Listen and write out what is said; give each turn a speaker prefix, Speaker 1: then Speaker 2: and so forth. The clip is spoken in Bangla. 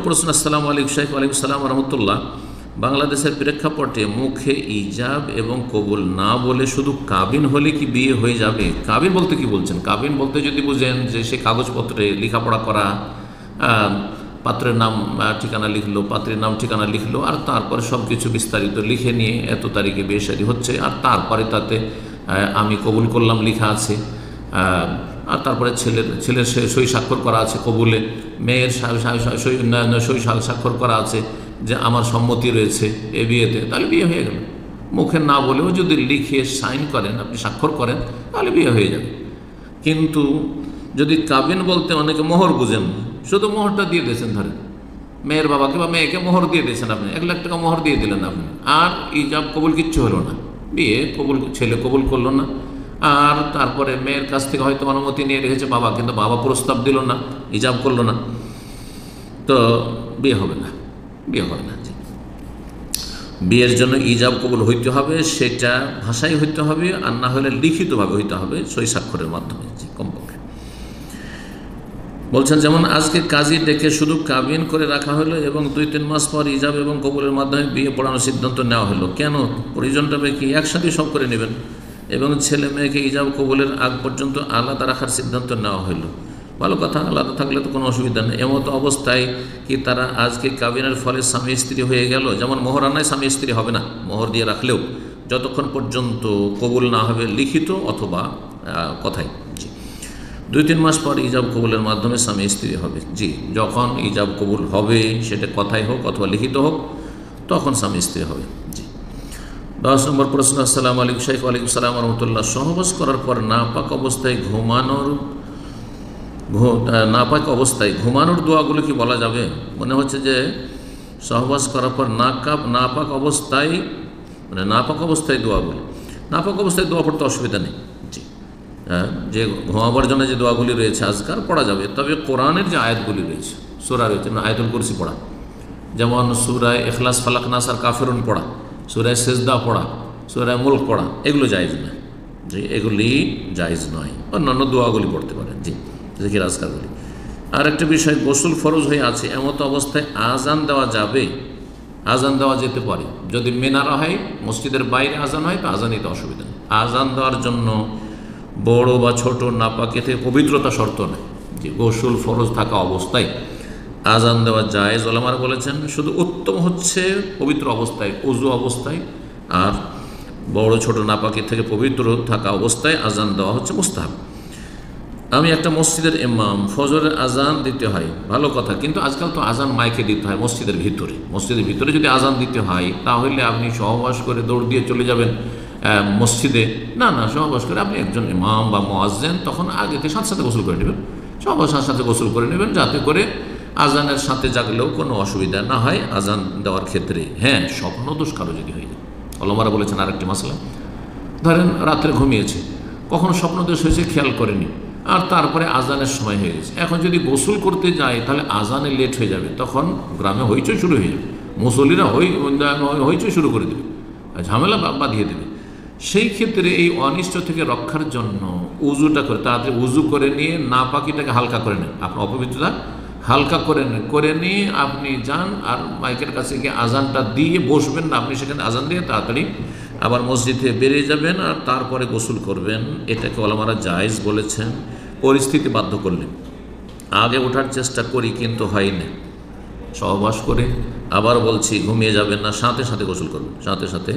Speaker 1: প্রশ্ন। আসসালামু আলাইকুম শেখ। ওয়ালাইকুম সালাম রহমতুল্লাহ। বাংলাদেশের প্রেক্ষাপটে মুখে ইজাব এবং কবুল না বলে শুধু কাবিন হলে কি বিয়ে হয়ে যাবে? কাবিন বলতে কি বলছেন? কাবিন বলতে যদি বুঝেন যে সে কাগজপত্রে লেখাপড়া করা, পাত্রের নাম ঠিকানা লিখলো, পাত্রের নাম ঠিকানা লিখলো, আর তারপরে সব কিছু বিস্তারিত লিখে নিয়ে এত তারিখে বিয়ে শাদী হচ্ছে, আর তারপরে তাতে আমি কবুল করলাম লেখা আছে, আর তারপরে ছেলের সই স্বাক্ষর করা আছে কবুলে, মেয়ের সই স্বাক্ষর করা আছে যে আমার সম্মতি রয়েছে এ বিয়েতে, তাহলে বিয়ে হয়ে গেল। মুখে না বলেও যদি লিখে সাইন করেন, আপনি স্বাক্ষর করেন, তাহলে বিয়ে হয়ে যাবে। কিন্তু যদি কাবিন বলতে অনেকে মোহর বুঝেন, শুধু মোহরটা দিয়ে দিয়েছেন, ধরেন মেয়ের বাবাকে বা মেয়েকে মোহর দিয়ে দিয়েছেন, আপনি 1 লাখ টাকা মোহর দিয়ে দিলেন আপনি, আর ইজাব কবুল কিচ্ছু হলো না, বিয়ে কবুল ছেলে কবুল করলো না, আর তারপরে মেয়ের কাছ থেকে হয়তো অনুমতি নিয়ে রেখেছে বাবা, কিন্তু বাবা প্রস্তাব দিল না, ইজাব করলো না, তো বিয়ে হবে না, বিয়ে হবে না। বিয়ের জন্য ইজাব কবুল হইতে হবে, সেটা ভাষায় হইতে হবে, আর না হলে লিখিতভাবে হইতে হবে, সই স্বাক্ষরের মাধ্যমে কমপক্ষে। বলছেন যেমন আজকে কাজী ডেকে শুধু কাবিন করে রাখা হলো এবং 2-3 মাস পর ইজাব এবং কবুলের মাধ্যমে বিয়ে পড়ানোর সিদ্ধান্ত নেওয়া হলো, কেন? প্রয়োজনটা কি একসাথে সব করে নেবেন এবং ছেলে মেয়েকে ইজাব কবুলের আগ পর্যন্ত আলাদা রাখার সিদ্ধান্ত নেওয়া হলো? ভালো কথা, আলাদা থাকলে তো কোনো অসুবিধা নেই। এমতো অবস্থায় কি তারা আজকে কাবিনের ফলে স্বামী স্ত্রী হয়ে গেল? যেমন মোহরানায় স্বামী স্ত্রী হবে না, মোহর দিয়ে রাখলেও যতক্ষণ পর্যন্ত কবুল না হবে লিখিত অথবা কথায়। জি, 2-3 মাস পর ইজাব কবুলের মাধ্যমে স্বামী স্ত্রী হবে। জি, যখন ইজাব কবুল হবে, সেটা কথায় হোক অথবা লিখিত হোক, তখন স্বামী স্ত্রী হবে। জি। 10 নম্বর প্রশ্ন। আসসালামু আলাইকুম শেখ। ওয়ালাইকুম সালাম রহমতুল্লাহ। সহবাস করার পর নাপাক অবস্থায় ঘুমানোর দোয়াগুলো কি বলা যাবে? মনে হচ্ছে যে সহবাস করার পর নাপাক অবস্থায় দোয়াগুলো, নাপাক অবস্থায় দোয়া পড়তে অসুবিধা নেই। জি, যে ঘুমাবার জন্য যে দোয়াগুলি রয়েছে আজকাল পড়া যাবে, তবে কোরআনের যে আয়াতগুলি রয়েছে, সূরা রয়েছে, আয়াতুল কুরসি পড়া, যেমন সূরায়ে ইখলাস, ফালাক, নাস আর কাফিরুন পড়া, সূরায়ে সিজদা পড়া, সূরায়ে মুলক পড়া, এগুলো জায়েজ নয়। জি, এগুলি জায়েজ নয়। অন্যান্য দোয়াগুলি পড়তে পারেন। জি, জিকির আজকারগুলি। আর একটা বিষয়, গোসল ফরজ হয়ে আছে, এমতো অবস্থায় আজান দেওয়া যাবে? আজান দেওয়া যেতে পারে, যদি মিনারা হয়, মসজিদের বাইরে আজান হয়, তো আজান দিতে অসুবিধা নেই। আজান দেওয়ার জন্য বড় বা ছোট নাপাকে থেকে পবিত্রতা শর্ত নেই। যে গোসল ফরজ থাকা অবস্থায় আজান দেওয়া জায়েজ, ওলামারা বলেছেন। শুধু উত্তম হচ্ছে পবিত্র অবস্থায়, ওযু অবস্থায়, আর বড় ছোট নাপাকি থেকে পবিত্র থাকা অবস্থায় আজান দেওয়া হচ্ছে মুস্তাহাব। আমি একটা মসজিদের ইমাম, ফজরের আজান দিতে হয়, ভালো কথা, কিন্তু আজকাল তো আজান মাইকে দিতে হয় মসজিদের ভিতরে যদি আজান দিতে হয়, তাহলে আপনি সহবাস করে দৌড় দিয়ে চলে যাবেন মসজিদে? না, সহবাস করে আপনি একজন ইমাম বা মুয়াজ্জিন, তখন আগে থেকে সাথে সাথে গোসল করে নেবেন, সহবাসের সাথে গোসল করে নেবেন, যাতে করে আজানের সাথে জাগলেও কোনো অসুবিধা না হয় আজান দেওয়ার ক্ষেত্রে। হ্যাঁ, স্বপ্নদোষ কারো যদি হয়ে যায়, ওলামারা বলেছেন আরেকটি মাসলা, ধরেন রাত্রে ঘুমিয়েছে, কখনো স্বপ্নদোষ হয়েছে খেয়াল করেনি, আর তারপরে আজানের সময় হয়ে গেছে, এখন যদি গোসল করতে যায় তাহলে আজানে লেট হয়ে যাবে, তখন গ্রামে হইচই শুরু হয়ে যাবে, মুসল্লিরা হইচই শুরু করে দেবে, ঝামেলা বাঁধিয়ে দেবে। সেই ক্ষেত্রে এই অনিষ্ট থেকে রক্ষার জন্য উজুটা করে, তাড়াতাড়ি উজু করে নিয়ে নাপাকিটাকে হালকা করে নেন, আপনার অপবিত্রতা হালকা করে নিয়ে আপনি যান, আর মাইকের কাছে গিয়ে আজানটা দিয়ে বসবেন না, আপনি সেখানে আজান দিয়ে তাড়াতাড়ি আবার মসজিদে বেরিয়ে যাবেন, আর তারপরে গোসল করবেন। এটাকে ওলামারা জায়েজ বলেছেন, পরিস্থিতি বাধ্য করলে। আগে ওঠার চেষ্টা করি, কিন্তু হয়নি, সহবাস করে, আবার বলছি, ঘুমিয়ে যাবেন না, সাথে সাথে গোসল করবেন, সাথে সাথে